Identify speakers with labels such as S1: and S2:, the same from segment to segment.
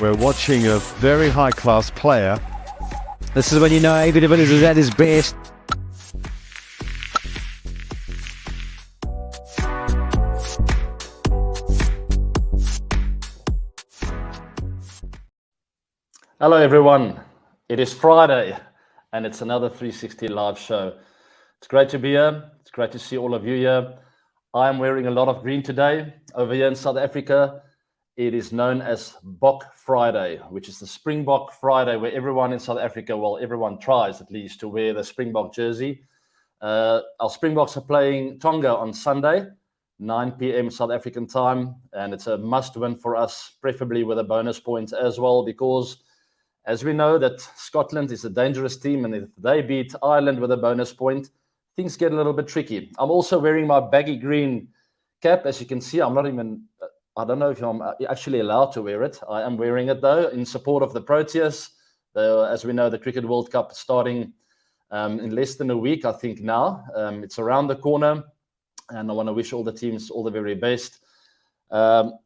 S1: We're watching a very high-class player.
S2: This is when you know David Villiers is at his best.
S3: Hello everyone, it is Friday and it's another 360 live show. It's great to be here, it's great to see all of you here. I am wearing a lot of green today. Over here in South Africa, it is known as Bok Friday, which is the Springbok Friday, where everyone in South Africa, well, everyone tries at least to wear the Springbok jersey. Our Springboks are playing Tonga on Sunday, 9 p.m. South African time, and it's a must win for us, preferably with a bonus point as well, because as we know that Scotland is a dangerous team, and if they beat Ireland with a bonus point, things get a little bit tricky. I'm also wearing my baggy green cap. As you can see, I don't know if I'm actually allowed to wear it. I am wearing it though, in support of the Proteas. As we know, the Cricket World Cup is starting in less than a week, I think now. It's around the corner, and I want to wish all the teams all the very best.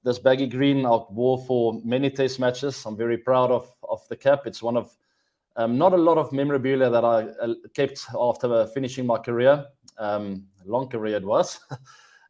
S3: This baggy green I wore for many test matches. I'm very proud of the cap. It's one of not a lot of memorabilia that I kept after finishing my career. Long career it was,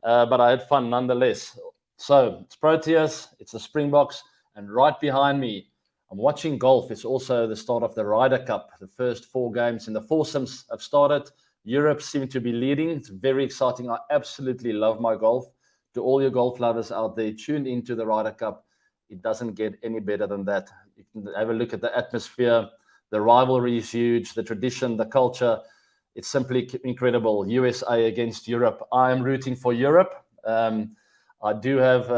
S3: but I had fun nonetheless. So it's Proteas, it's the Springboks, and right behind me, I'm watching golf. It's also the start of the Ryder Cup. The first 4 games in the foursomes have started. Europe seems to be leading. It's very exciting. I absolutely love my golf. To all your golf lovers out there, tune into the Ryder Cup. It doesn't get any better than that. You can have a look at the atmosphere. The rivalry is huge. The tradition, the culture, it's simply incredible. USA against Europe. I am rooting for Europe. I do have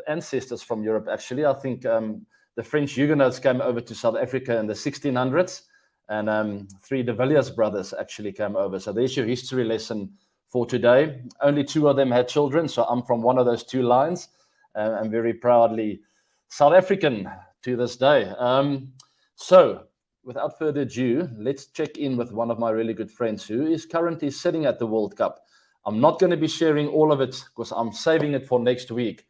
S3: ancestors from Europe, actually. I think the French Huguenots came over to South Africa in the 1600s, and 3 de Villiers brothers actually came over. So there's your history lesson for today. Only 2 of them had children, so I'm from one of those 2 lines. I'm very proudly South African to this day. So without further ado, let's check in with one of my really good friends who is currently sitting at the World Cup. I'm not going to be sharing all of it because I'm saving it for next week.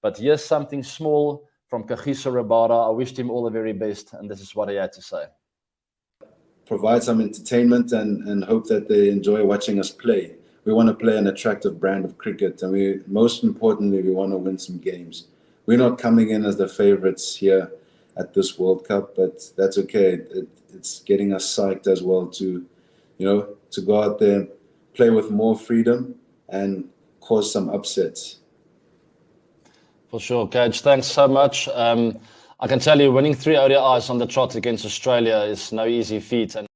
S3: But here's something small from Kagiso Rabada. I wished him all the very best, and this is what he had to say.
S4: Provide some entertainment and hope that they enjoy watching us play. We want to play an attractive brand of cricket, and most importantly, we want to win some games. We're not coming in as the favorites here at this World Cup, but that's okay. It's getting us psyched as well to go out there, play with more freedom, and cause some upsets.
S3: For sure, Coach. Thanks so much. I can tell you, winning 3 ODIs on the trot against Australia is no easy feat. And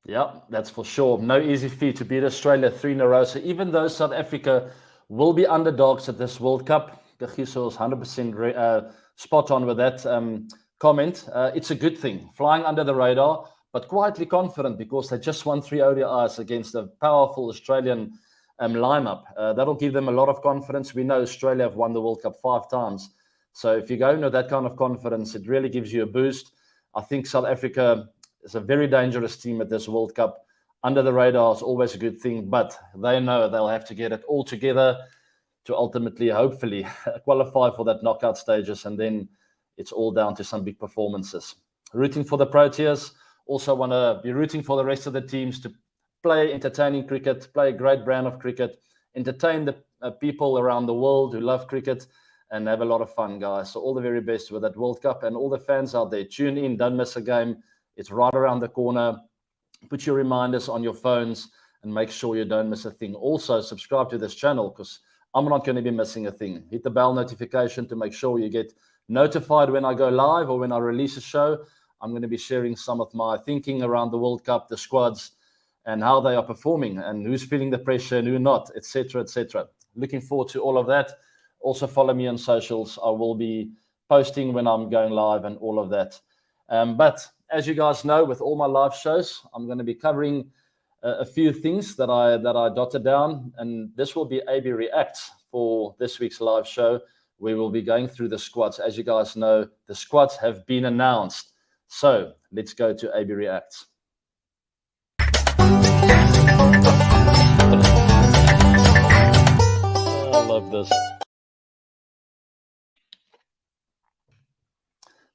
S3: yeah, that's for sure. No easy feat to beat Australia 3 in a row. So even though South Africa will be underdogs at this World Cup, Kagiso is 100% spot on with that comment. It's a good thing. Flying under the radar, but quietly confident because they just won 3 ODIs against a powerful Australian lineup. That'll give them a lot of confidence. We know Australia have won the World Cup 5 times. So if you go into that kind of confidence, it really gives you a boost. I think South Africa is a very dangerous team at this World Cup. Under the radar is always a good thing, but they know they'll have to get it all together to ultimately, hopefully, qualify for that knockout stages, and then it's all down to some big performances. Rooting for the Proteas. Also want to be rooting for the rest of the teams to play entertaining cricket, play a great brand of cricket, entertain the people around the world who love cricket, and have a lot of fun, guys. So all the very best with that World Cup, and all the fans out there, tune in, don't miss a game. It's right around the corner. Put your reminders on your phones and make sure you don't miss a thing. Also, subscribe to this channel because I'm not going to be missing a thing. Hit the bell notification to make sure you get notified when I go live or when I release a show. I'm going to be sharing some of my thinking around the World Cup, the squads, and how they are performing, and who's feeling the pressure and who not, etc., etc. Looking forward to all of that. Also follow me on socials. I will be posting when I'm going live and all of that. But as you guys know, with all my live shows, I'm going to be covering a few things that I dotted down, and this will be AB Reacts for this week's live show. We will be going through the squads. As you guys know, the squads have been announced. So let's go to AB Reacts. I love this.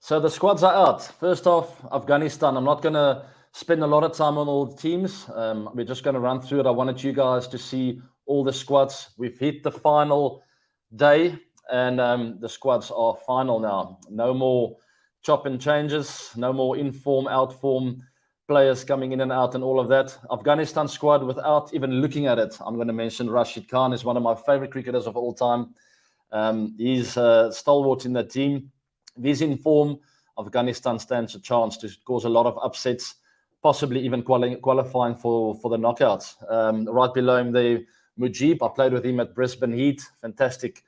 S3: So the squads are out. First off, Afghanistan. I'm not going to spend a lot of time on all the teams. We're just going to run through it. I wanted you guys to see all the squads. We've hit the final day, and the squads are final now. No more chop and changes, no more in-form, out-form players coming in and out and all of that. Afghanistan squad, without even looking at it, I'm going to mention Rashid Khan is one of my favorite cricketers of all time. He's stalwart in the team. If he's in form, Afghanistan stands a chance to cause a lot of upsets, possibly even qualifying for the knockouts. Right below him, the Mujib. I played with him at Brisbane Heat. Fantastic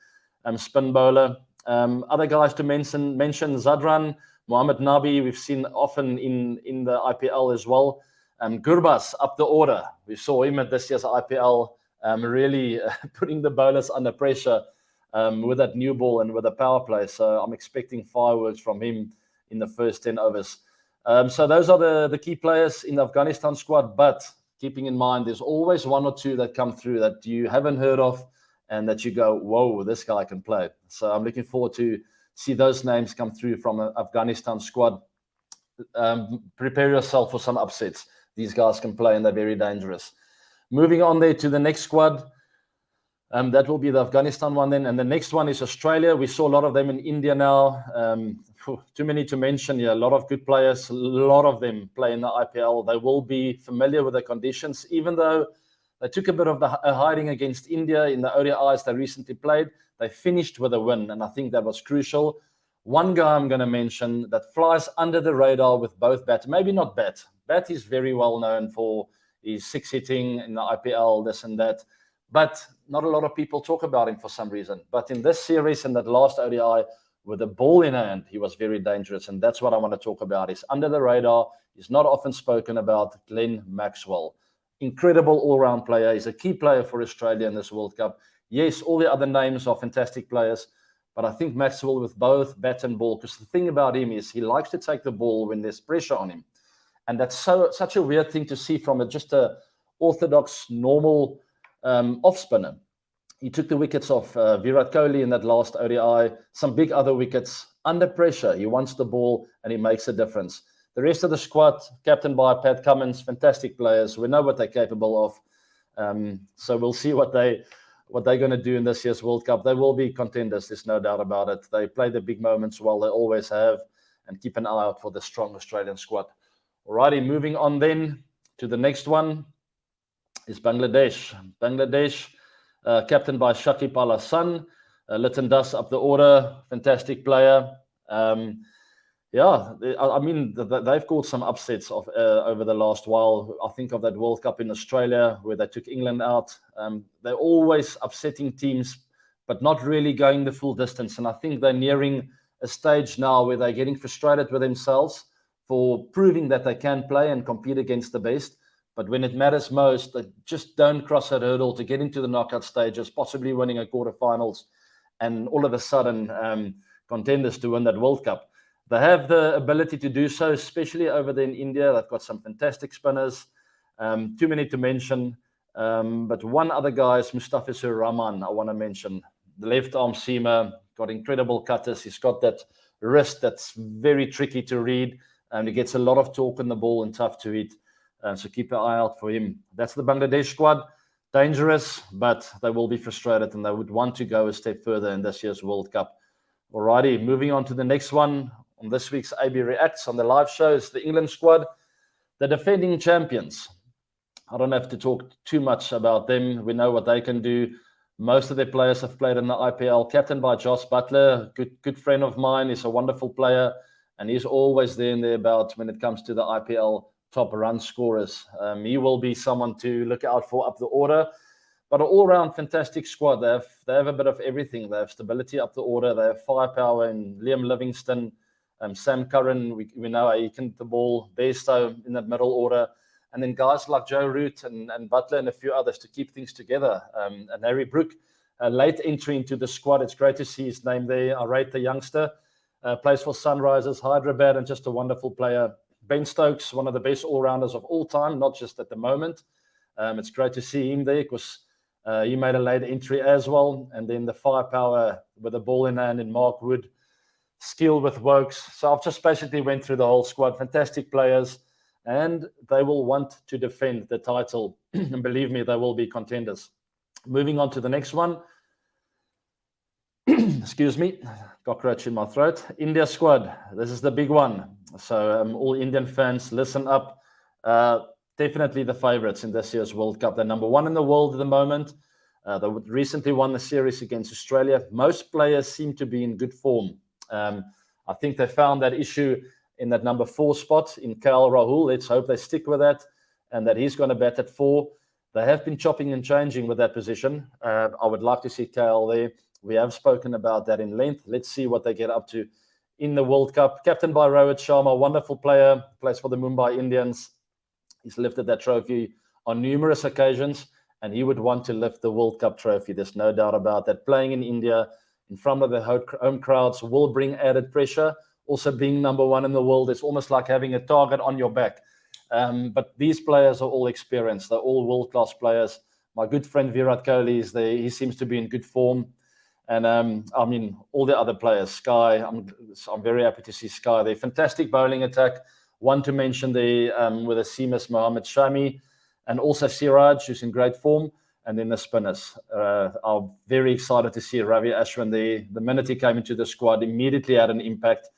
S3: spin bowler. Other guys to mention Zadran, Mohammad Nabi. We've seen often in the IPL as well. Gurbas up the order. We saw him at this year's IPL, really putting the bowlers under pressure. With that new ball and with a power play. So I'm expecting fireworks from him in the first 10 overs. So those are the key players in the Afghanistan squad. But keeping in mind, there's always one or two that come through that you haven't heard of and that you go, whoa, this guy can play. So I'm looking forward to see those names come through from an Afghanistan squad. Prepare yourself for some upsets. These guys can play and they're very dangerous. Moving on there to the next squad. That will be the Afghanistan one then. And the next one is Australia. We saw a lot of them in India now. Too many to mention. Yeah, a lot of good players. A lot of them play in the IPL. They will be familiar with the conditions, even though they took a bit of a hiding against India in the ODIs they recently played. They finished with a win, and I think that was crucial. One guy I'm going to mention that flies under the radar with both bat. Maybe not bat. Bat is very well known for his six hitting in the IPL, this and that. But not a lot of people talk about him for some reason. But in this series and that last ODI, with the ball in hand, he was very dangerous. And that's what I want to talk about. He's under the radar. He's not often spoken about. Glenn Maxwell. Incredible all-round player. He's a key player for Australia in this World Cup. Yes, all the other names are fantastic players. But I think Maxwell with both bat and ball, because the thing about him is he likes to take the ball when there's pressure on him. And that's such a weird thing to see from just a orthodox, normal off spinner. He took the wickets off Virat Kohli in that last ODI, some big other wickets under pressure. He wants the ball and he makes a difference. The rest of the squad, captained by Pat Cummins, fantastic players. We know what they're capable of. So we'll see what they're going to do in this year's World Cup. They will be contenders, there's no doubt about it. They play the big moments well, they always have, and keep an eye out for the strong Australian squad. Alrighty, moving on then to the next one. Is Bangladesh. Bangladesh, captained by Shakib Al Hasan. Lytton Das up the order, fantastic player. I mean, they've caught some upsets over the last while. I think of that World Cup in Australia where they took England out. They're always upsetting teams, but not really going the full distance. And I think they're nearing a stage now where they're getting frustrated with themselves for proving that they can play and compete against the best. But when it matters most, they just don't cross that hurdle to get into the knockout stages, possibly winning a quarterfinals, and all of a sudden contenders to win that World Cup. They have the ability to do so, especially over there in India. They've got some fantastic spinners, too many to mention. But one other guy is Mustafizur Rahman, I want to mention. The left-arm seamer, got incredible cutters. He's got that wrist that's very tricky to read, and he gets a lot of torque on the ball and tough to hit. So keep an eye out for him. That's the Bangladesh squad. Dangerous, but they will be frustrated and they would want to go a step further in this year's World Cup. Alrighty, moving on to the next one on this week's AB Reacts on the live shows. The England squad, the defending champions. I don't have to talk too much about them. We know what they can do. Most of their players have played in the IPL. Captained by Josh Butler, good friend of mine. He's a wonderful player, and he's always there and thereabouts when it comes to the IPL top run scorers. He will be someone to look out for up the order. But an all-round fantastic squad. They have a bit of everything. They have stability up the order. They have firepower in Liam Livingstone, Sam Curran. We know he can hit the ball. Bairstow in that middle order. And then guys like Joe Root and Butler and a few others to keep things together. And Harry Brook, a late entry into the squad. It's great to see his name there. I rate the youngster. Plays for Sunrisers, Hyderabad, and just a wonderful player. Ben Stokes, one of the best all-rounders of all time, not just at the moment. It's great to see him there because he made a late entry as well. And then the firepower with the ball in hand in Mark Wood. Skill with Wokes. So I've just basically went through the whole squad. Fantastic players, and they will want to defend the title. And believe me, they will be contenders. Moving on to the next one. Excuse me, cockroach in my throat. India squad. This is the big one. So all Indian fans, listen up. Definitely the favourites in this year's World Cup. They're number one in the world at the moment. They recently won the series against Australia. Most players seem to be in good form. I think they found that issue in that number 4 spot in KL Rahul. Let's hope they stick with that and that he's going to bat at 4. They have been chopping and changing with that position. I would like to see KL there. We have spoken about that in length. Let's see what they get up to in the World Cup. Captained by Rohit Sharma, wonderful player, plays for the Mumbai Indians. He's lifted that trophy on numerous occasions, and he would want to lift the World Cup trophy. There's no doubt about that. Playing in India in front of the home crowds will bring added pressure. Also, being number 1 in the world, it's almost like having a target on your back. But these players are all experienced. They're all world-class players. My good friend Virat Kohli is there. He seems to be in good form. And I mean, all the other players, Sky, I'm very happy to see Sky. They're fantastic bowling attack. One to mention there with a Seamus Mohammed Shami, and also Siraj, who's in great form. And then the spinners. I'm very excited to see Ravi Ashwin there. The minute he came into the squad, immediately had an impact.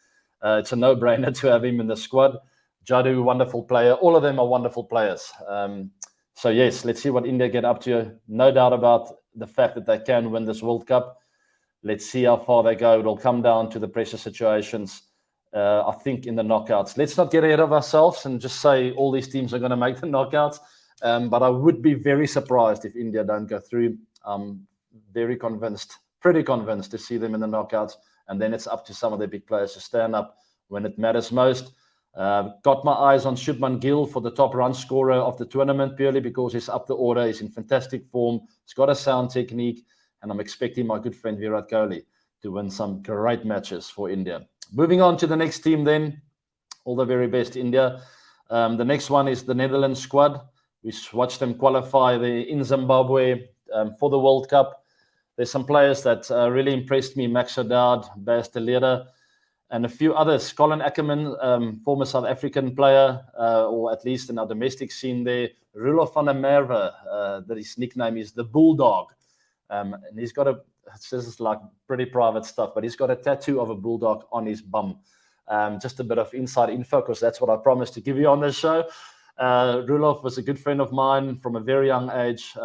S3: It's a no-brainer to have him in the squad. Jadu, wonderful player. All of them are wonderful players. So yes, let's see what India get up to. No doubt about the fact that they can win this World Cup. Let's see how far they go. It'll come down to the pressure situations, I think, in the knockouts. Let's not get ahead of ourselves and just say all these teams are going to make the knockouts. But I would be very surprised if India don't go through. I'm very convinced, pretty convinced to see them in the knockouts. And then it's up to some of the big players to stand up when it matters most. Got my eyes on Shubman Gill for the top run scorer of the tournament, purely because he's up the order. He's in fantastic form. He's got a sound technique. And I'm expecting my good friend Virat Kohli to win some great matches for India. Moving on to the next team then. All the very best, India. The next one is the Netherlands squad. We watched them qualify in Zimbabwe for the World Cup. There's some players that really impressed me. Max O'Dowd, Bas de Leeuw, and a few others. Colin Ackerman, former South African player, or at least in our domestic scene there. Roelof van der Merwe, that his nickname is the Bulldog. And he's got this is like pretty private stuff, but he's got a tattoo of a bulldog on his bum. Just a bit of inside info, because that's what I promised to give you on this show. Roelof was a good friend of mine from a very young age.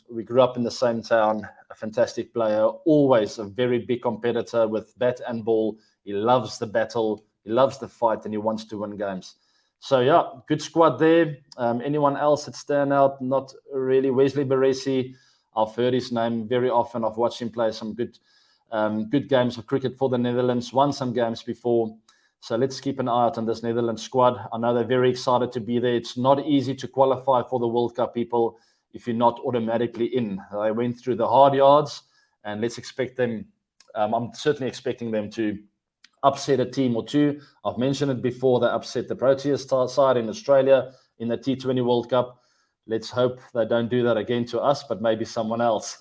S3: We grew up in the same town, a fantastic player, always a very big competitor with bat and ball. He loves the battle, he loves the fight, and he wants to win games. So yeah, good squad there. Anyone else that stand out? Not really. Wesley Baresi, I've heard his name very often. I've watched him play some good games of cricket for the Netherlands, won some games before. So let's keep an eye out on this Netherlands squad. I know they're very excited to be there. It's not easy to qualify for the World Cup, people, if you're not automatically in. They went through the hard yards, and let's expect them. I'm certainly expecting them to upset a team or two. I've mentioned it before. They upset the Proteas side in Australia in the T20 World Cup. Let's hope they don't do that again to us, but maybe someone else.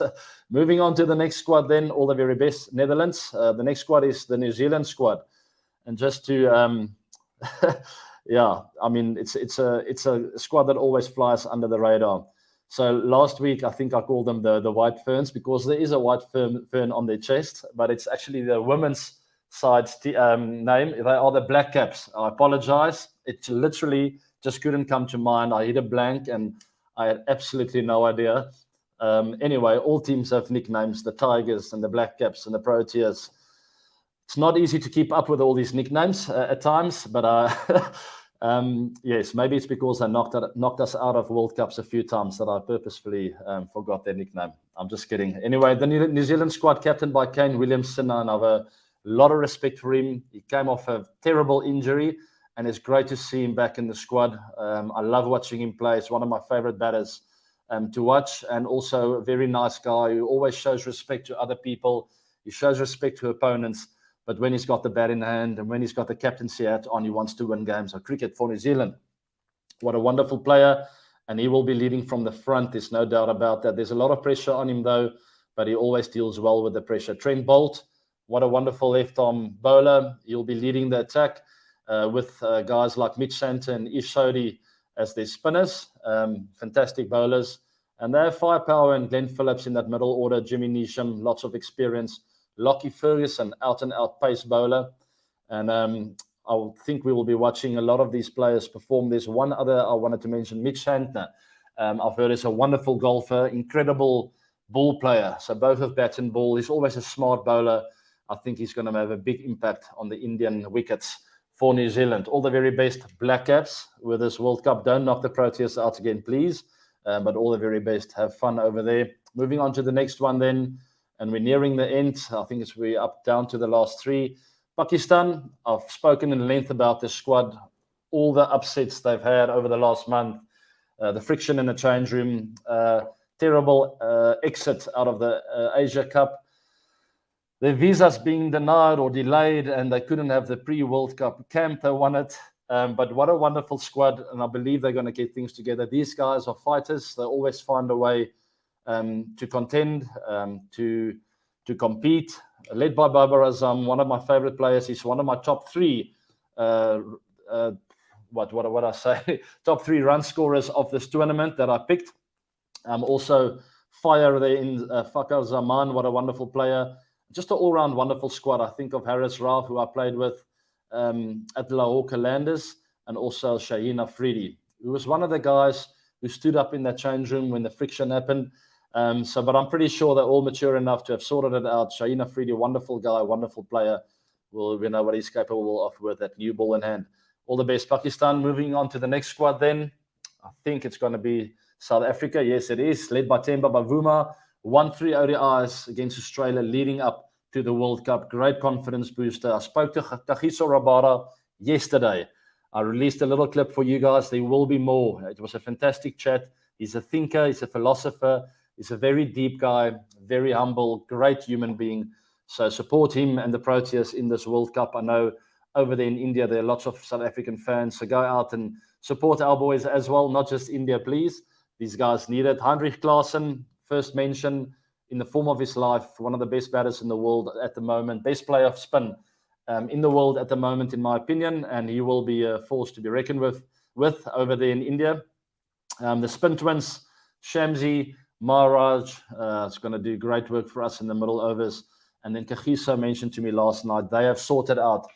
S3: Moving on to the next squad then, all the very best, Netherlands. The next squad is the New Zealand squad. And just to, yeah, I mean, it's a squad that always flies under the radar. So last week, I think I called them the White Ferns, because there is a white fern on their chest, but it's actually the women's side's name. They are the Black Caps. I apologize. It literally just couldn't come to mind. I hit a blank and I had absolutely no idea. Anyway, all teams have nicknames, the Tigers and the Black Caps and the Proteas. It's not easy to keep up with all these nicknames at times, but yes, maybe it's because they knocked us out of World Cups a few times that I purposefully forgot their nickname. I'm just kidding. Anyway, the New Zealand squad, captained by Kane Williamson, and I have a lot of respect for him. He came off a terrible injury, and it's great to see him back in the squad. I love watching him play. He's one of my favorite batters to watch, and also a very nice guy who always shows respect to other people. He shows respect to opponents, but when he's got the bat in hand and when he's got the captaincy hat on, he wants to win games of cricket for New Zealand. What a wonderful player, and he will be leading from the front. There's no doubt about that. There's a lot of pressure on him, though, but he always deals well with the pressure. Trent Bolt, What a wonderful left-arm bowler. He'll be leading the attack with guys like Mitch Santa and Ish Sodhi as their spinners. Fantastic bowlers. And they have firepower, and Glenn Phillips in that middle order, Jimmy Neesham, lots of experience. Lockie Ferguson, out-and-out pace bowler. And I think we will be watching a lot of these players perform. There's one other I wanted to mention, Mitch Santner. I've heard he's a wonderful golfer, incredible ball player. So both of bat and ball. He's always a smart bowler. I think he's going to have a big impact on the Indian wickets for New Zealand. All the very best, Black Caps, with this World Cup. Don't knock the Proteas out again, please. But all the very best. Have fun over there. Moving on to the next one then. And we're nearing the end. I think we're up down to the last three. Pakistan, I've spoken in length about the squad. All the upsets they've had over the last month. The friction in the change room. Terrible exit out of the Asia Cup. Their visas being denied or delayed, and they couldn't have the pre-World Cup camp. They won it. But what a wonderful squad, and I believe they're going to get things together. These guys are fighters. They always find a way to contend, to compete. Led by Babar Azam, one of my favorite players. He's one of my top three. What I say? Top three run scorers of this tournament that I picked. Also, fire there in Fakhar Zaman. What a wonderful player. Just an all-round wonderful squad. I think of Harris Rauf, who I played with at Lahore Kalanders, and also Shaheen Afridi, who was one of the guys who stood up in that change room when the friction happened. But I'm pretty sure they're all mature enough to have sorted it out. Shaheen Afridi, wonderful guy, wonderful player. We know what he's capable of with that new ball in hand. All the best, Pakistan. Moving on to the next squad then. I think it's going to be South Africa. Yes, it is. Led by Themba Bavuma. 1-3 ODIs against Australia leading up to the World Cup. Great confidence booster. I spoke to Kagiso Rabada yesterday. I released a little clip for you guys. There will be more. It was a fantastic chat. He's a thinker. He's a philosopher. He's a very deep guy, very humble, great human being. So support him and the Proteas in this World Cup. I know over there in India, there are lots of South African fans. So go out and support our boys as well, not just India, please. These guys need it. Heinrich Klaasen, first mention in the form of his life, one of the best batters in the world at the moment, best player of spin in the world at the moment, in my opinion, and he will be a force to be reckoned with over there in India. The spin twins, Shamsi, Maharaj, is going to do great work for us in the middle overs. And then Kagiso mentioned to me last night, they have sorted out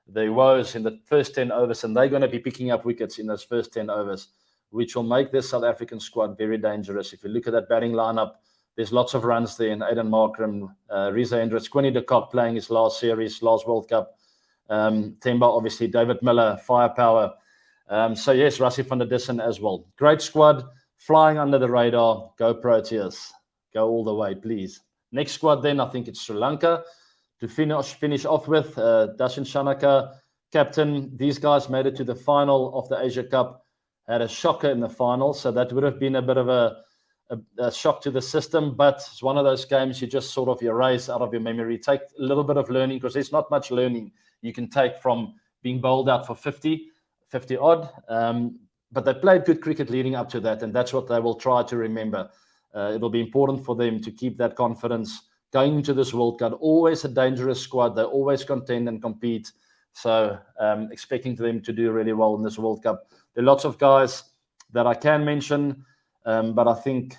S3: the woes in the first 10 overs, and they're going to be picking up wickets in those first 10 overs, which will make this South African squad very dangerous. If you look at that batting lineup, there's lots of runs there in Aiden Markram, Reza Hendricks, Quinny de Kock playing his last series, last World Cup. Themba, obviously, David Miller, firepower. So yes, Rassie van der Dussen as well. Great squad, flying under the radar. Go Proteas. Go all the way, please. Next squad then, I think it's Sri Lanka. To finish off with, Dashin Shanaka, captain. These guys made it to the final of the Asia Cup. Had a shocker in the final, so that would have been a bit of a shock to the system, but it's one of those games you just sort of erase out of your memory. Take a little bit of learning, because there's not much learning you can take from being bowled out for 50 odd. But they played good cricket leading up to that, and that's what they will try to remember. It'll be important for them to keep that confidence going into this World Cup. Always a dangerous squad. They always contend and compete. So expecting them to do really well in this World Cup. There are lots of guys that I can mention, but I think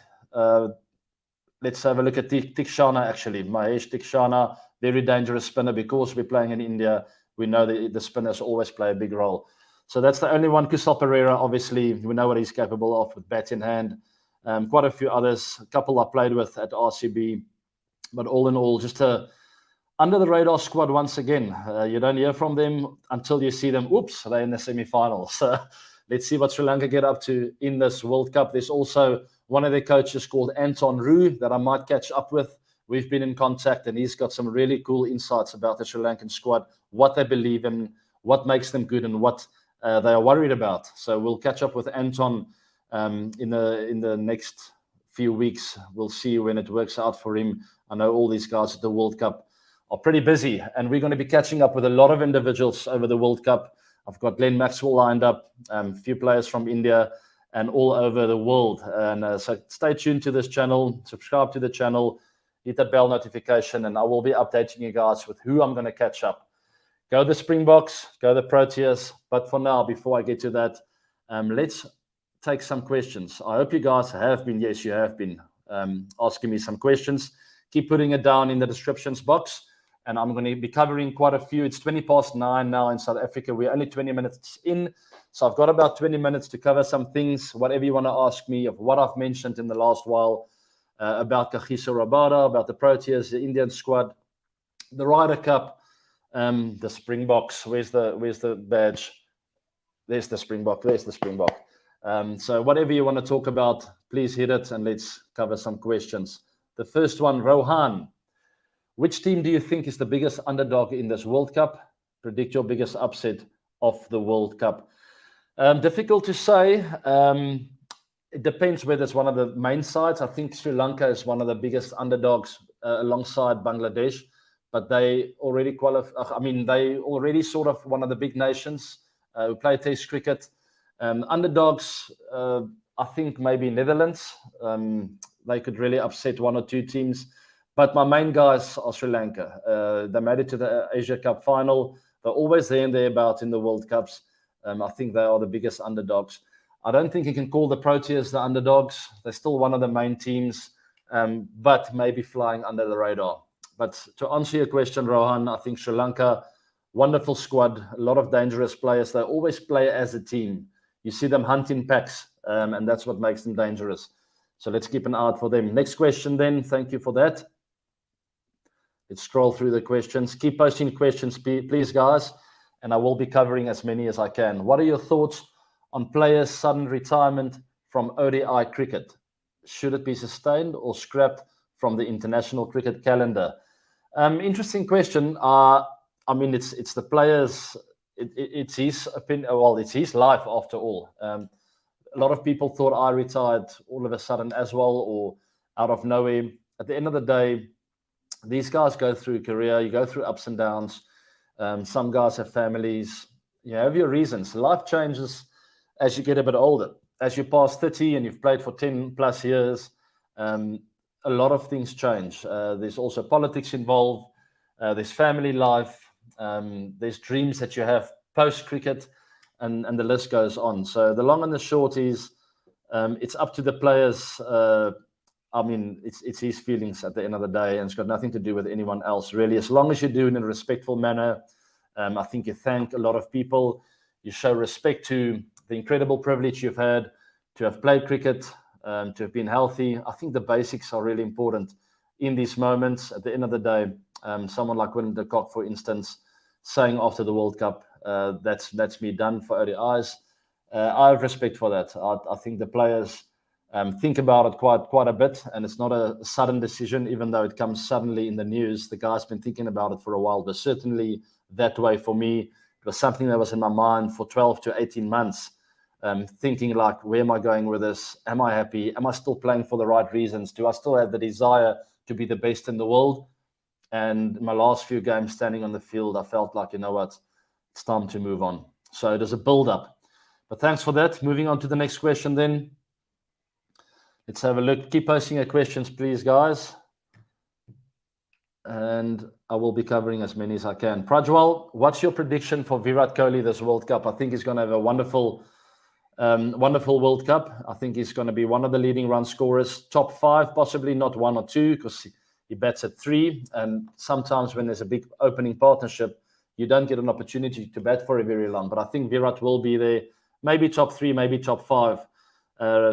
S3: let's have a look at Tikshana, actually. Mahesh Tikshana, very dangerous spinner. Because we're playing in India, we know the spinners always play a big role. So that's the only one. Kusal Pereira, obviously, we know what he's capable of with bat in hand. Quite a few others, a couple I played with at RCB. But all in all, just a under-the-radar squad once again. You don't hear from them until you see them. Oops, they're in the semi-finals. So let's see what Sri Lanka get up to in this World Cup. There's also one of their coaches called Anton Roo that I might catch up with. We've been in contact, and he's got some really cool insights about the Sri Lankan squad, what they believe in, what makes them good, and what they are worried about. So we'll catch up with Anton in the next few weeks. We'll see when it works out for him. I know all these guys at the World Cup are pretty busy, and we're going to be catching up with a lot of individuals over the World Cup. I've got Glenn Maxwell lined up, a few players from India and all over the world. And so stay tuned to this channel, subscribe to the channel. hit that bell notification, and I will be updating you guys with who I'm going to catch up. Go the Springboks, go the Proteas. But for now, before I get to that, let's take some questions. I hope you guys have been, yes, you have been asking me some questions. Keep putting it down in the descriptions box, and I'm going to be covering quite a few. It's 9:20 now in South Africa. We're only 20 minutes in, so I've got about 20 minutes to cover some things, whatever you want to ask me of what I've mentioned in the last while about Kagiso Rabada, about the Proteas, the Indian squad, the Ryder Cup, the Springboks. Where's the badge? There's the Springbok. There's the Springbok. So whatever you want to talk about, please hit it, and let's cover some questions. The first one, Rohan. Which team do you think is the biggest underdog in this World Cup? Predict your biggest upset of the World Cup. Difficult to say. It depends whether it's one of the main sides. I think Sri Lanka is one of the biggest underdogs alongside Bangladesh, but they already qualify. I mean, they already sort of one of the big nations who play Test cricket. Underdogs, I think maybe Netherlands. They could really upset one or two teams. But my main guys are Sri Lanka. They made it to the Asia Cup final. They're always there and thereabouts in the World Cups. I think they are the biggest underdogs. I don't think you can call the Proteas the underdogs. They're still one of the main teams, but maybe flying under the radar. But to answer your question, Rohan, I think Sri Lanka, wonderful squad, a lot of dangerous players. They always play as a team. You see them hunt in packs, and that's what makes them dangerous. So let's keep an eye out for them. Next question then. Thank you for that. Let's scroll through the questions. Keep posting questions, please, guys, and I will be covering as many as I can. What are your thoughts on players' sudden retirement from ODI cricket? Should it be sustained or scrapped from the international cricket calendar? Interesting question. I mean, it's the players. It's his opinion. Well, it's his life after all. A lot of people thought I retired all of a sudden as well, or out of nowhere. At the end of the day, these guys go through career. You go through ups and downs. Some guys have families. You have your reasons. Life changes as you get a bit older. As you pass 30 and you've played for 10 plus years, a lot of things change. There's also politics involved. There's family life. There's dreams that you have post-cricket, and the list goes on. So the long and the short is it's up to the players. I mean, it's his feelings at the end of the day, and it's got nothing to do with anyone else, really. As long as you do it in a respectful manner, I think you thank a lot of people. You show respect to the incredible privilege you've had to have played cricket, to have been healthy. I think the basics are really important in these moments. At the end of the day, someone like Wynne de Kock, for instance, saying after the World Cup, that's me done for ODIs. I have respect for that. I think the players think about it quite a bit, and it's not a sudden decision, even though it comes suddenly in the news. The guy's been thinking about it for a while, but certainly that way for me, it was something that was in my mind for 12 to 18 months, thinking like, where am I going with this? Am I happy? Am I still playing for the right reasons? Do I still have the desire to be the best in the world? And my last few games standing on the field, I felt like, you know what, it's time to move on. So there's a build-up. But thanks for that. Moving on to the next question then. Let's have a look. Keep posting your questions, please, guys. And I will be covering as many as I can. Prajwal, what's your prediction for Virat Kohli this World Cup? I think he's going to have a wonderful World Cup. I think he's going to be one of the leading run scorers, top 5, possibly not 1 or 2, because he bats at 3. And sometimes when there's a big opening partnership, you don't get an opportunity to bat for a very long. But I think Virat will be there, maybe top 3, maybe top 5.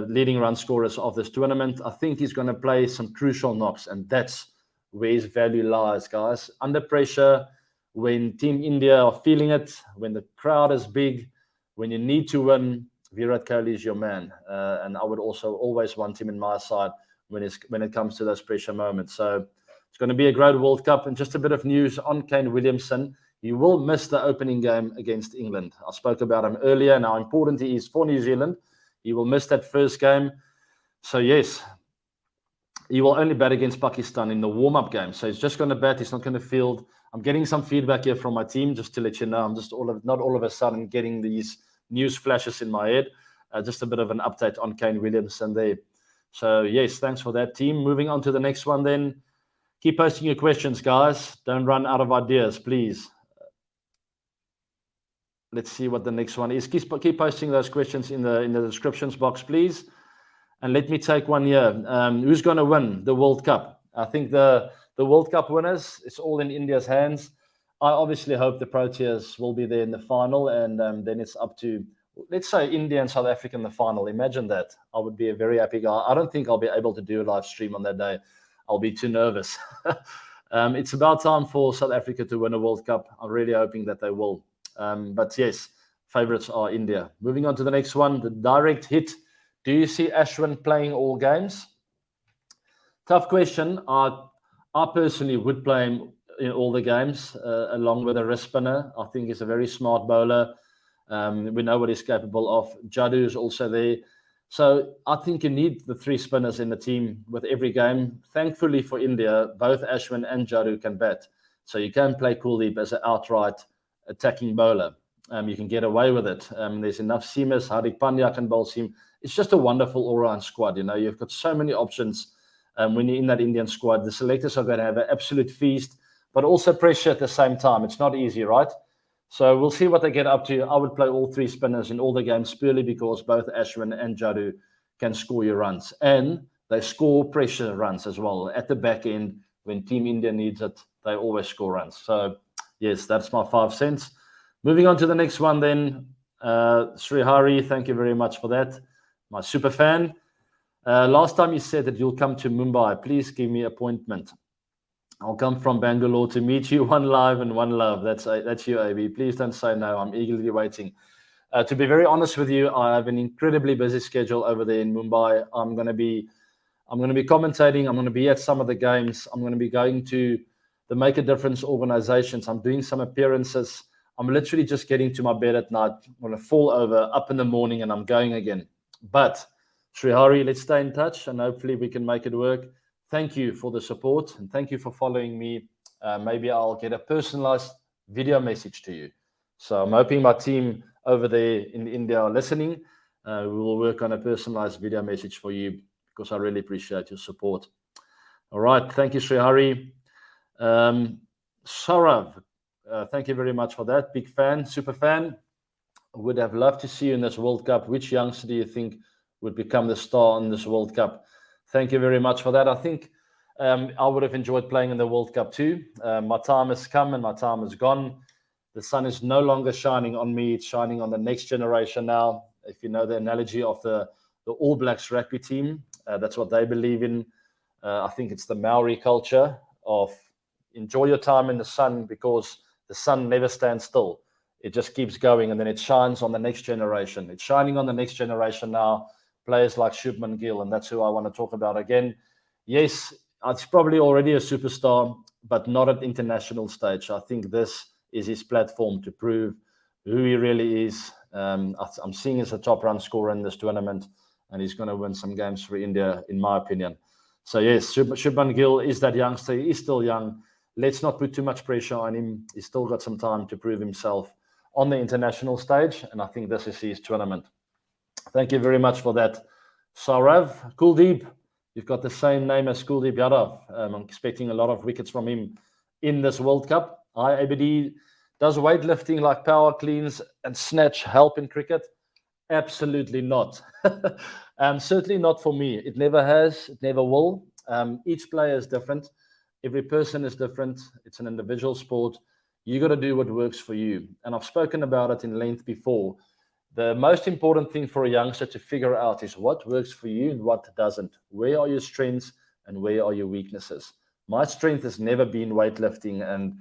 S3: Leading run scorers of this tournament. I think he's going to play some crucial knocks, and that's where his value lies, guys. Under pressure, when Team India are feeling it, when the crowd is big, when you need to win, Virat Kohli is your man. And I would also always want him in my side when it comes to those pressure moments. So it's going to be a great World Cup. And just a bit of news on Kane Williamson. He will miss the opening game against England. I spoke about him earlier and how important he is for New Zealand. He will miss that first game. So, yes, he will only bat against Pakistan in the warm-up game. So he's just going to bat. He's not going to field. I'm getting some feedback here from my team, just to let you know. I'm just not all of a sudden getting these news flashes in my head. Just a bit of an update on Kane Williamson there. So, yes, thanks for that, team. Moving on to the next one then. Keep posting your questions, guys. Don't run out of ideas, please. Let's see what the next one is. Keep posting those questions in the descriptions box, please. And let me take one here. Who's going to win the World Cup? I think the World Cup winners, it's all in India's hands. I obviously hope the Proteas will be there in the final, and then it's up to, let's say, India and South Africa in the final. Imagine that. I would be a very happy guy. I don't think I'll be able to do a live stream on that day. I'll be too nervous. It's about time for South Africa to win a World Cup. I'm really hoping that they will. But yes, favorites are India. Moving on to the next one, the direct hit. Do you see Ashwin playing all games? Tough question. I personally would play him in all the games, along with a wrist spinner. I think he's a very smart bowler. We know what he's capable of. Jadoo is also there. So I think you need the 3 spinners in the team with every game. Thankfully for India, both Ashwin and Jadoo can bat. So you can play Kuldeep as an outright attacking bowler. You can get away with it. There's enough seamers. Hardik Pandya can bowl seam. It's just a wonderful all-round squad. You know, you've got so many options when you're in that Indian squad. The selectors are going to have an absolute feast, but also pressure at the same time. It's not easy, right? So we'll see what they get up to. I would play all 3 spinners in all the games purely because both Ashwin and Jadoo can score your runs. And they score pressure runs as well. At the back end, when Team India needs it, they always score runs. So, yes, that's my 5 cents. Moving on to the next one then. Sri Hari, thank you very much for that. My super fan. Last time you said that you'll come to Mumbai. Please give me an appointment. I'll come from Bangalore to meet you. One live and one love. That's you, AB. Please don't say no. I'm eagerly waiting. To be very honest with you, I have an incredibly busy schedule over there in Mumbai. I'm going to be commentating. I'm going to be at some of the games. I'm going to be going to the Make a Difference organizations. I'm doing some appearances. I'm literally just getting to my bed at night. I'm going to fall over, up in the morning, and I'm going again. But Sri Hari, let's stay in touch, and hopefully we can make it work. Thank you for the support, and thank you for following me. Maybe I'll get a personalized video message to you. So I'm hoping my team over there in India are listening. We will work on a personalized video message for you because I really appreciate your support. All right. Thank you, Sri Hari. Saurav, thank you very much for that. Big fan, super fan. Would have loved to see you in this World Cup. Which youngster do you think would become the star in this World Cup? Thank you very much for that. I think I would have enjoyed playing in the World Cup too. My time has come and my time is gone. The sun is no longer shining on me. It's shining on the next generation now. If you know the analogy of the All Blacks rugby team, that's what they believe in. I think it's the Maori culture of enjoy your time in the sun because the sun never stands still. It just keeps going and then it shines on the next generation. It's shining on the next generation now. Players like Shubman Gill, and that's who I want to talk about again. Yes, it's probably already a superstar, but not at international stage. I think this is his platform to prove who he really is. I'm seeing as a top run scorer in this tournament, and he's going to win some games for India, in my opinion. So yes, Shubman Gill is that youngster. He's still young. Let's not put too much pressure on him. He's still got some time to prove himself on the international stage, and I think this is his tournament. Thank you very much for that, Saurav. Kuldeep, you've got the same name as Kuldeep Yadav. I'm expecting a lot of wickets from him in this World Cup. ABD, does weightlifting like power cleans and snatch help in cricket? Absolutely not. Certainly not for me. It never has. It never will. Each player is different. Every person is different. It's an individual sport. You got to do what works for you. And I've spoken about it in length before. The most important thing for a youngster to figure out is what works for you and what doesn't. Where are your strengths and where are your weaknesses? My strength has never been weightlifting and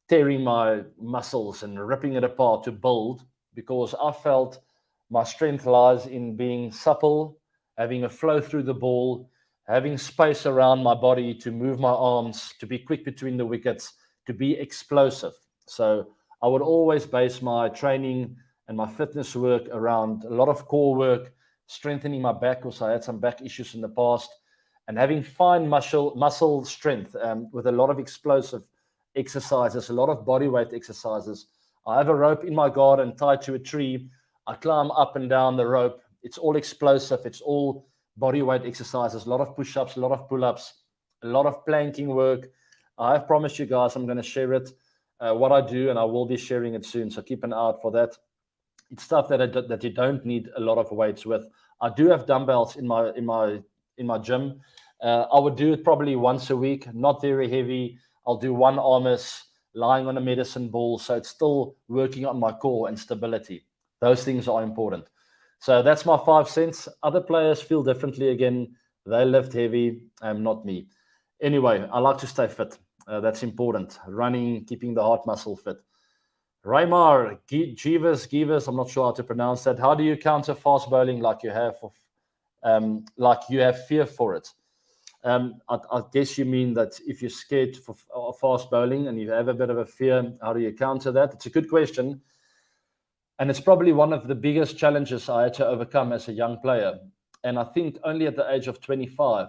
S3: tearing my muscles and ripping it apart to build, because I felt my strength lies in being supple, having a flow through the ball, having space around my body to move my arms, to be quick between the wickets, to be explosive. So I would always base my training and my fitness work around a lot of core work, strengthening my back because I had some back issues in the past, and having fine muscle strength with a lot of explosive exercises, a lot of body weight exercises. I have a rope in my garden tied to a tree. I climb up and down the rope. It's all explosive. It's all body weight exercises, a lot of push-ups, a lot of pull-ups, a lot of planking work, I have promised you guys I'm going to share it, what I do, and I will be sharing it soon. So keep an eye out for that. It's stuff that you don't need a lot of weights with. I do have dumbbells in my gym. I would do it probably once a week, not very heavy. I'll do one armis lying on a medicine ball, so it's still working on my core and stability. Those things are important. So that's my 5 cents. Other players feel differently again. They lift heavy, not me. Anyway, I like to stay fit. That's important. Running, keeping the heart muscle fit. Raymar, Givas, I'm not sure how to pronounce that. How do you counter fast bowling like you have fear for it? I guess you mean that if you're scared for fast bowling and you have a bit of a fear, how do you counter that? It's a good question. And it's probably one of the biggest challenges I had to overcome as a young player. And I think only at the age of 25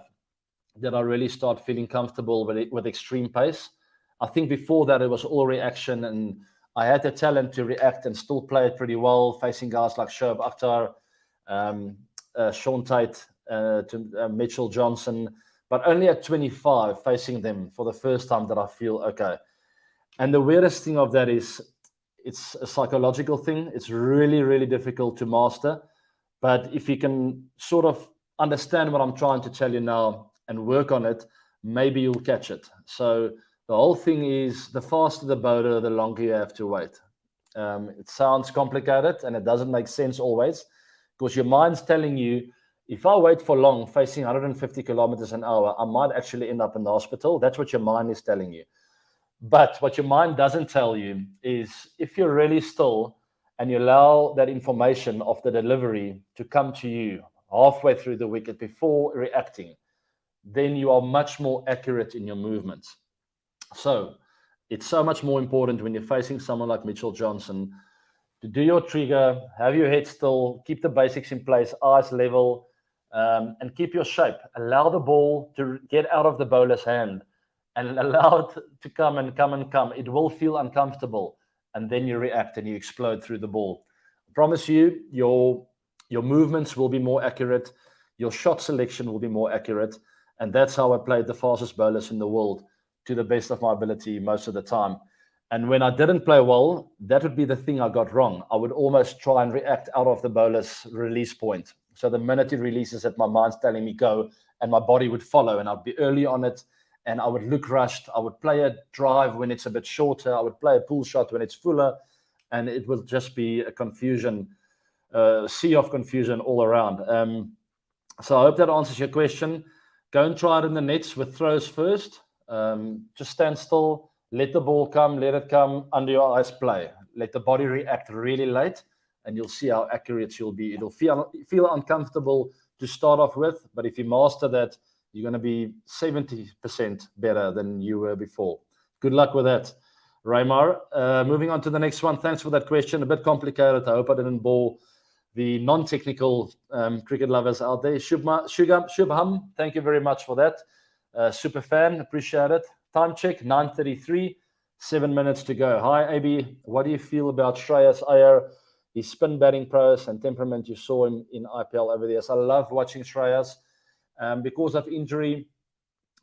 S3: did I really start feeling comfortable with extreme pace. I think before that, it was all reaction, and I had the talent to react and still play it pretty well, facing guys like Shoaib Akhtar, Sean Tate, Mitchell Johnson, but only at 25, facing them for the first time, that I feel okay. And the weirdest thing of that is it's a psychological thing. It's really, really difficult to master. But if you can sort of understand what I'm trying to tell you now and work on it, maybe you'll catch it. So the whole thing is, the faster the bowler, the longer you have to wait. It sounds complicated and it doesn't make sense always, because your mind's telling you, if I wait for long, facing 150 kilometers an hour, I might actually end up in the hospital. That's what your mind is telling you. But what your mind doesn't tell you is, if you're really still and you allow that information of the delivery to come to you halfway through the wicket before reacting, then you are much more accurate in your movements. So it's so much more important when you're facing someone like Mitchell Johnson to do your trigger, have your head still, keep the basics in place, eyes level, and keep your shape. Allow the ball to get out of the bowler's hand and allow it to come and come and come. It will feel uncomfortable, and then you react and you explode through the ball. I promise you, your movements will be more accurate, your shot selection will be more accurate, and that's how I played the fastest bowlers in the world to the best of my ability most of the time. And when I didn't play well, that would be the thing I got wrong. I would almost try and react out of the bowler's release point. So the minute he releases it, my mind's telling me go, and my body would follow, and I'd be early on it, and I would look rushed. I would play a drive when it's a bit shorter. I would play a pull shot when it's fuller, and it will just be a confusion, sea of confusion all around. So I hope that answers your question. Go and try it in the nets with throws first. Just stand still, let the ball come, let it come, under your eyes play. Let the body react really late, and you'll see how accurate you'll be. It'll feel uncomfortable to start off with, but if you master that, you're going to be 70% better than you were before. Good luck with that, Raymar. Moving on to the next one. Thanks for that question. A bit complicated. I hope I didn't bore the non-technical cricket lovers out there. Shubham, thank you very much for that. Super fan, appreciate it. Time check, 9:33, 7 minutes to go. Hi, AB. What do you feel about Shreyas Iyer, his spin batting prowess and temperament? You saw him in IPL over there. So I love watching Shreyas. Because of injury,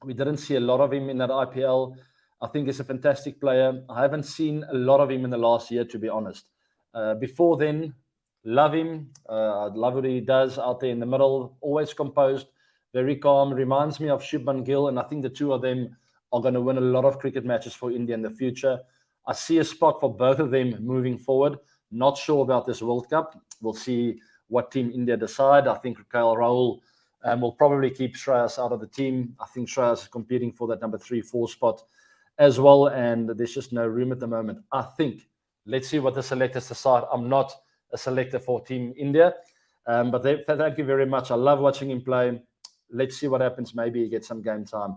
S3: we didn't see a lot of him in that IPL. I think he's a fantastic player. I haven't seen a lot of him in the last year, to be honest. Before then, love him. I love what he does out there in the middle, always composed, very calm. Reminds me of Shubman Gill, and I think the two of them are going to win a lot of cricket matches for India in the future. I see a spot for both of them moving forward. Not sure about this World Cup. We'll see what Team India decide. I think KL Rahul will probably keep Shreyas out of the team. I think Shreyas is competing for that number 3-4 spot as well, and there's just no room at the moment. I think, let's see what the selectors decide. I'm not a selector for Team India, but thank you very much. I love watching him play. Let's see what happens. Maybe he gets some game time.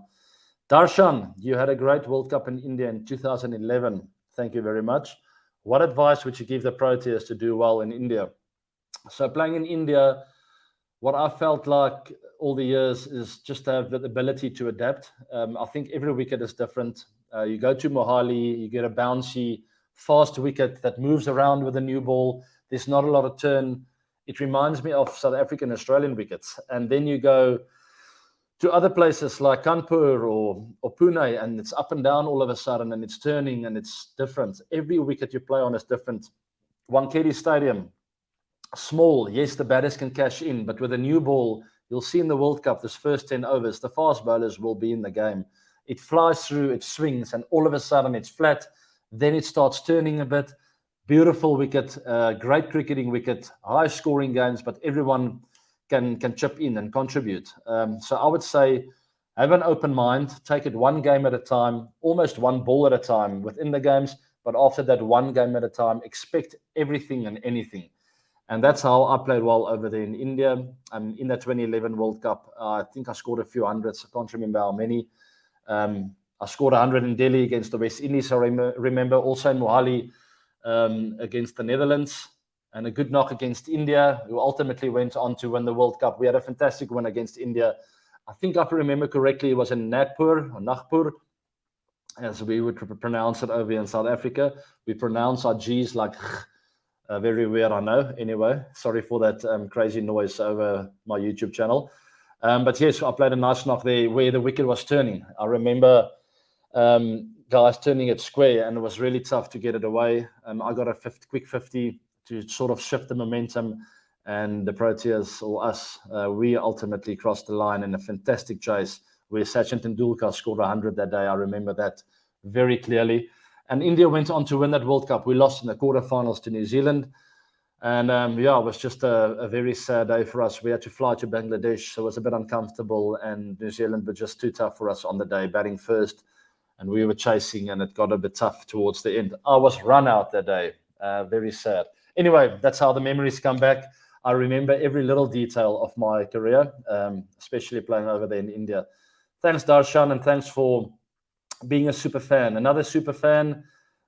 S3: Darshan, you had a great World Cup in India in 2011. Thank you very much. What advice would you give the Proteas to do well in India? So playing in India, what I felt like all the years is just to have the ability to adapt. I think every wicket is different. You go to Mohali, you get a bouncy, fast wicket that moves around with a new ball. There's not a lot of turn. It reminds me of South African Australian wickets. And then you go to other places like Kanpur or Pune, and it's up and down all of a sudden, and it's turning and it's different. Every wicket you play on is different. Wankhede Stadium, small, yes, the batters can cash in, but with a new ball, you'll see in the World Cup, this first 10 overs, the fast bowlers will be in the game. It flies through, it swings, and all of a sudden it's flat. Then it starts turning a bit. Beautiful wicket, great cricketing wicket, high scoring games, but everyone can chip in and contribute. So I would say have an open mind, take it one game at a time, almost one ball at a time within the games, but after that one game at a time, expect everything and anything. And that's how I played well over there in India. In the 2011 World Cup, I think I scored a few hundreds. I can't remember how many. I scored 100 in Delhi against the West Indies. I remember also in Mohali against the Netherlands, and a good knock against India, who ultimately went on to win the World Cup. We had a fantastic win against India. I think if I remember correctly, it was in Nagpur, as we would pronounce it over here in South Africa. We pronounce our G's like very weird, I know. Anyway, sorry for that crazy noise over my YouTube channel. But yes, I played a nice knock there where the wicket was turning. I remember guys turning it square, and it was really tough to get it away. I got a quick 50 to sort of shift the momentum, and the Proteas, or us, we ultimately crossed the line in a fantastic chase where Sachin Tendulkar scored 100 that day. I remember that very clearly. And India went on to win that World Cup. We lost in the quarterfinals to New Zealand. And it was just a very sad day for us. We had to fly to Bangladesh, so it was a bit uncomfortable, and New Zealand were just too tough for us on the day, batting first, and we were chasing, and it got a bit tough towards the end. I was run out that day. Very sad. Anyway, that's how the memories come back. I remember every little detail of my career, especially playing over there in India. Thanks, Darshan, and thanks for being a super fan. Another super fan,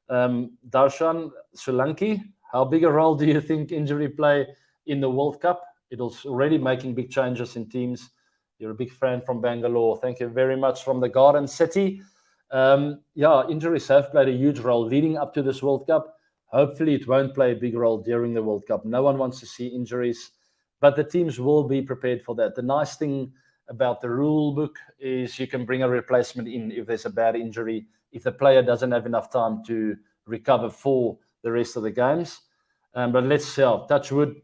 S3: Darshan Solanki. How big a role do you think injury play in the World Cup? It was already making big changes in teams. You're a big fan from Bangalore. Thank you very much from the Garden City. Injuries have played a huge role leading up to this World Cup. Hopefully it won't play a big role during the World Cup. No one wants to see injuries, but the teams will be prepared for that. The nice thing about the rule book is you can bring a replacement in if there's a bad injury, if the player doesn't have enough time to recover for the rest of the games. But let's touch wood,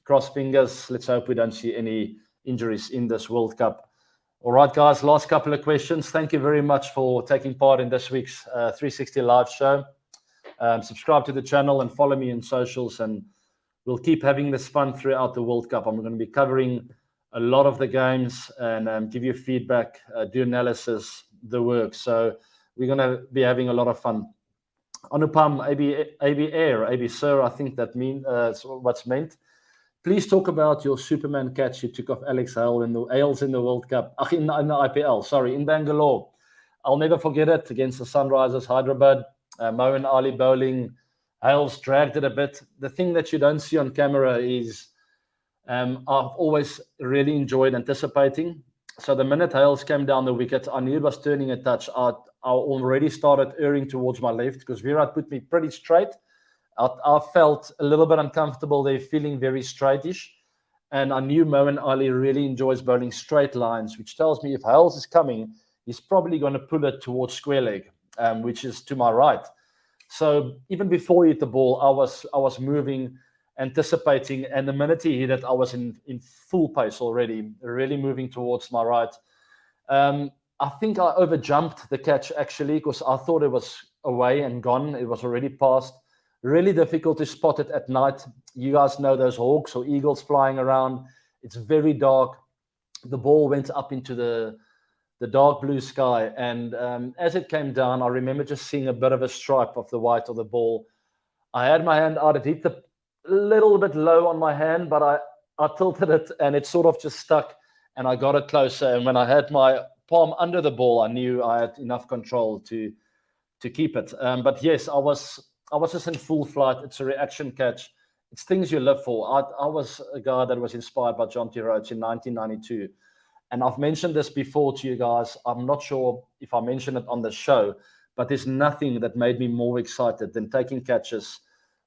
S3: cross fingers. Let's hope we don't see any injuries in this World Cup. All right, guys, last couple of questions. Thank you very much for taking part in this week's 360 Live show. Subscribe to the channel and follow me on socials, and we'll keep having this fun throughout the World Cup. I'm going to be covering a lot of the games and give you feedback, do analysis, the work. So we're going to be having a lot of fun. Anupam, AB Sir, I think that means what's meant. Please talk about your Superman catch you took off Alex Hales in the World Cup. In the IPL, sorry, in Bangalore. I'll never forget it against the Sunrisers Hyderabad. Moeen Ali bowling. Hales dragged it a bit. The thing that you don't see on camera is I've always really enjoyed anticipating. So the minute Hales came down the wicket, I knew it was turning a touch. I already started erring towards my left because Virat put me pretty straight. I felt a little bit uncomfortable there, feeling very straightish. And I knew Moeen Ali really enjoys bowling straight lines, which tells me if Hales is coming, he's probably going to pull it towards square leg, which is to my right. So even before he hit the ball, I was moving, anticipating, and the minute he hit it, I was in full pace already, really moving towards my right. I think I overjumped the catch actually because I thought it was away and gone. It was already past. Really difficult to spot it at night. You guys know those hawks or eagles flying around. It's very dark. The ball went up into the dark blue sky. And as it came down, I remember just seeing a bit of a stripe of the white of the ball. I had my hand out. It hit a little bit low on my hand, but I tilted it and it sort of just stuck and I got it closer. And when I had my palm under the ball, I knew I had enough control to keep it. But yes, I was just in full flight. It's a reaction catch. It's things you live for. I was a guy that was inspired by John T. Rhodes in 1992. And I've mentioned this before to you guys. I'm not sure if I mentioned it on the show, but there's nothing that made me more excited than taking catches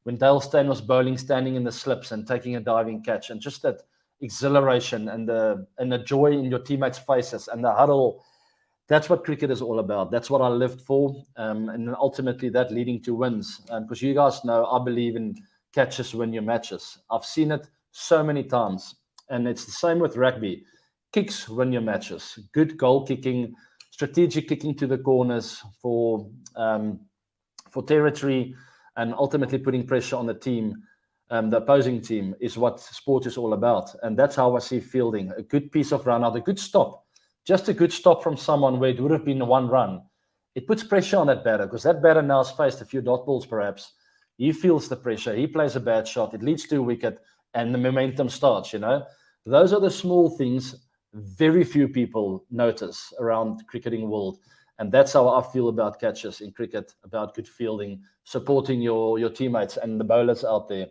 S3: when Dale Steyn was bowling, standing in the slips and taking a diving catch. And just that exhilaration and the joy in your teammates' faces and the huddle. That's what cricket is all about. That's what I lived for, and ultimately that leading to wins. Because you guys know, I believe in catches win your matches. I've seen it so many times, and it's the same with rugby. Kicks win your matches. Good goal kicking, strategic kicking to the corners for territory, and ultimately putting pressure on the team, the opposing team, is what sport is all about. And that's how I see fielding. A good piece of run out, a good stop. Just a good stop from someone where it would have been one run. It puts pressure on that batter, because that batter now has faced a few dot balls perhaps. He feels the pressure. He plays a bad shot. It leads to a wicket, and the momentum starts, Those are the small things very few people notice around the cricketing world. And that's how I feel about catches in cricket, about good fielding, supporting your teammates and the bowlers out there.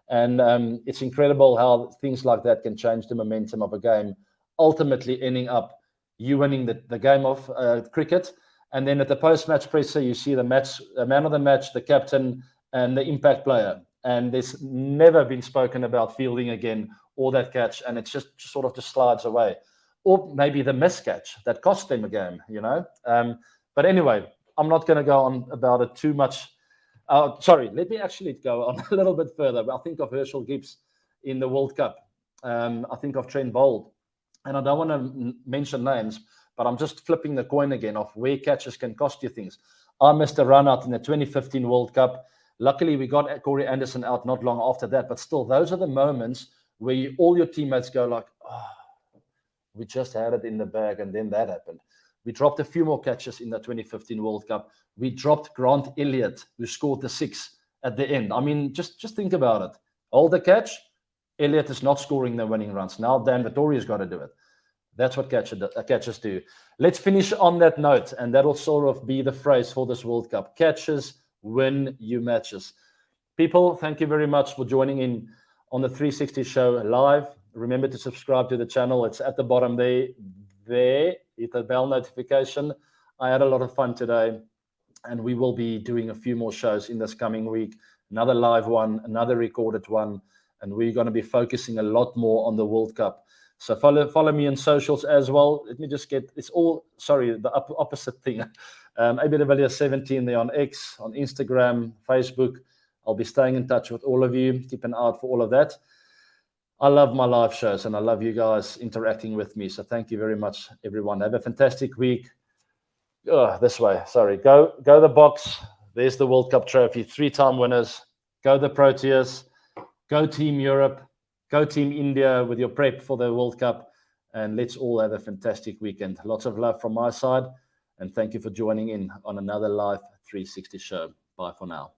S3: And it's incredible how things like that can change the momentum of a game, ultimately ending up you winning the game of cricket. And then at the post-match presser, you see the man of the match, the captain, and the impact player. And there's never been spoken about fielding again or that catch, and it's just sort of just slides away. Or maybe the miscatch that cost them a game, But anyway, I'm not going to go on about it too much. Sorry, let me actually go on a little bit further. I think of Herschel Gibbs in the World Cup. I think of Trent Boult. And I don't want to mention names, but I'm just flipping the coin again of where catches can cost you things. I missed a run out in the 2015 World Cup. Luckily, we got Corey Anderson out not long after that. But still, those are the moments where all your teammates go like, oh, we just had it in the bag, and then that happened. We dropped a few more catches in the 2015 World Cup. We dropped Grant Elliott, who scored the 6 at the end. I mean, just think about it. Hold the catch. Elliott is not scoring the winning runs. Now Dan Vittoria's got to do it. That's what catches do. Let's finish on that note, and that'll sort of be the phrase for this World Cup. Catches win you matches. People, thank you very much for joining in on the 360 show live. Remember to subscribe to the channel. It's at the bottom there. Hit the bell notification. I had a lot of fun today, and we will be doing a few more shows in this coming week. Another live one, another recorded one, and we're going to be focusing a lot more on the World Cup. So follow me on socials as well. Let me just get, it's all, sorry, the opposite thing. Villiers 17 there on X, on Instagram, Facebook. I'll be staying in touch with all of you. Keep an eye out for all of that. I love my live shows, and I love you guys interacting with me. So thank you very much, everyone. Have a fantastic week. This way, sorry. Go the Box. There's the World Cup trophy. 3-time winners. Go the Proteas. Go Team Europe. Go Team India with your prep for the World Cup. And let's all have a fantastic weekend. Lots of love from my side. And thank you for joining in on another live 360 show. Bye for now.